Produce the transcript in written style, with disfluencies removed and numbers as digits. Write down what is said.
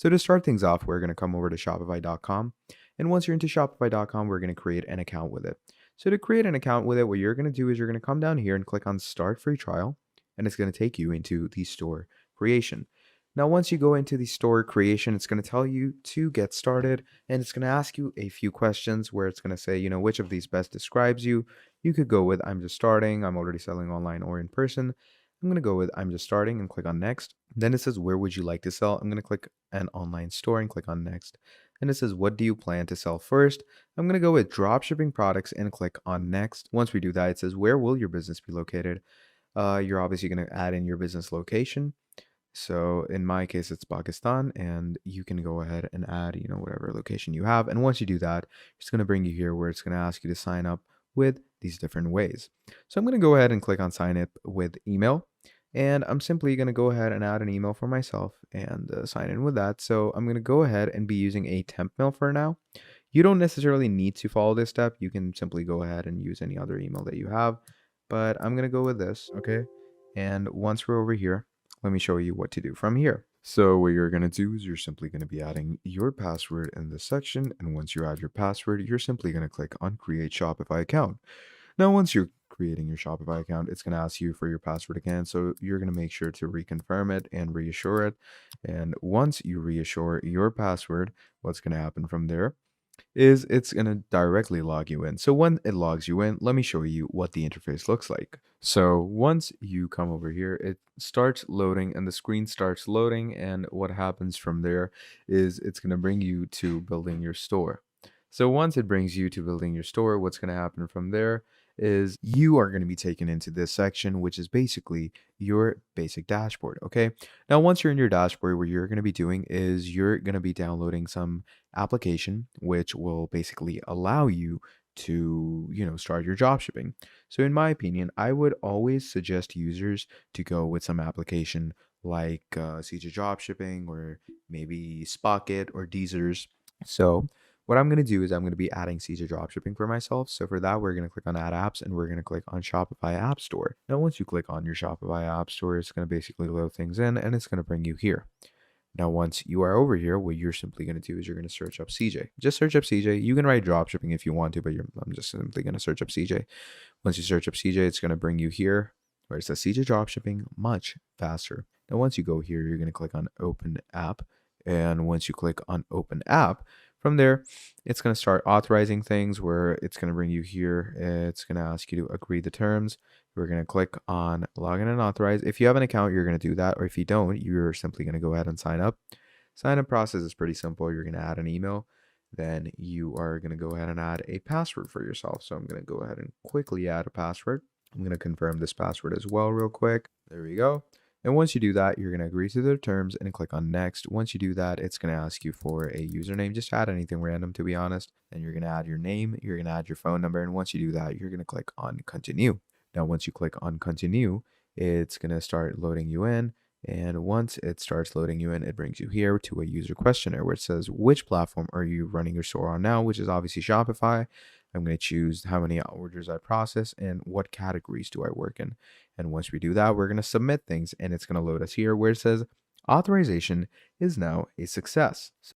So to start things off, we're going to come over to shopify.com. And once you're into shopify.com, we're going to create an account with it. So to create an account with it, what you're going to do is you're going to come down here and click on Start Free Trial, and it's going to take you into the store creation. Now, once you go into the store creation, it's going to tell you to get started, and it's going to ask you a few questions where it's going to say, which of these best describes you. You could go with I'm just starting, I'm already selling online or in person. I'm going to go with I'm just starting and click on next. Then it says, where would you like to sell? I'm going to click an online store and click on next. And it says, what do you plan to sell first? I'm going to go with dropshipping products and click on next. Once we do that, it says, where will your business be located? You're obviously going to add in your business location. So in my case, it's Pakistan, and you can go ahead and add, whatever location you have. And once you do that, it's going to bring you here where it's going to ask you to sign up with these different ways. So I'm going to go ahead and click on sign up with email. And I'm simply going to go ahead and add an email for myself and sign in with that. So I'm going to go ahead and be using a temp mail for now. You don't necessarily need to follow this step. You can simply go ahead and use any other email that you have. But I'm going to go with this, okay? And once we're over here, let me show you what to do from here. So what you're going to do is you're simply going to be adding your password in this section. And once you add your password, you're simply going to click on Create Shopify Account. Now, once you're creating your Shopify account, it's going to ask you for your password again. So you're going to make sure to reconfirm it and reassure it. And once you reassure your password, what's going to happen from there is it's going to directly log you in. So when it logs you in, let me show you what the interface looks like. So once you come over here, it starts loading and the screen starts loading. And what happens from there is it's going to bring you to building your store. So once it brings you to building your store, what's going to happen from there is you are going to be taken into this section, which is basically your basic dashboard. Okay. Now, once you're in your dashboard, what you're going to be doing is you're going to be downloading some application, which will basically allow you to, start your drop shipping. So in my opinion, I would always suggest users to go with some application like CJ Dropshipping or maybe Spocket or Deezers. So what I'm going to do is I'm going to be adding CJ Dropshipping for myself. So for that, we're going to click on Add Apps and we're going to click on Shopify App Store. Now, once you click on your Shopify App Store, it's going to basically load things in and it's going to bring you here. Now, once you are over here, what you're simply going to do is you're going to search up CJ. Just search up CJ. You can write dropshipping if you want to, but I'm just simply going to search up CJ. Once you search up CJ, it's going to bring you here where it says CJ Dropshipping much faster. Now, once you go here, you're going to click on Open App. And once you click on Open App, from there, it's going to start authorizing things where it's going to bring you here. It's going to ask you to agree the terms. We're going to click on login and authorize. If you have an account, you're going to do that. Or if you don't, you're simply going to go ahead and sign up. Sign up process is pretty simple. You're going to add an email. Then you are going to go ahead and add a password for yourself. So I'm going to go ahead and quickly add a password. I'm going to confirm this password as well real quick. There we go. And once you do that, you're going to agree to their terms and click on next. Once you do that, it's going to ask you for a username. Just add anything random, to be honest. Then you're going to add your name. You're going to add your phone number. And once you do that, you're going to click on continue. Now, once you click on continue, it's going to start loading you in. And once it starts loading you in, it brings you here to a user questionnaire where it says, which platform are you running your store on now, which is obviously Shopify. I'm going to choose how many orders I process and what categories do I work in. And once we do that, we're going to submit things and it's going to load us here where it says authorization is now a success.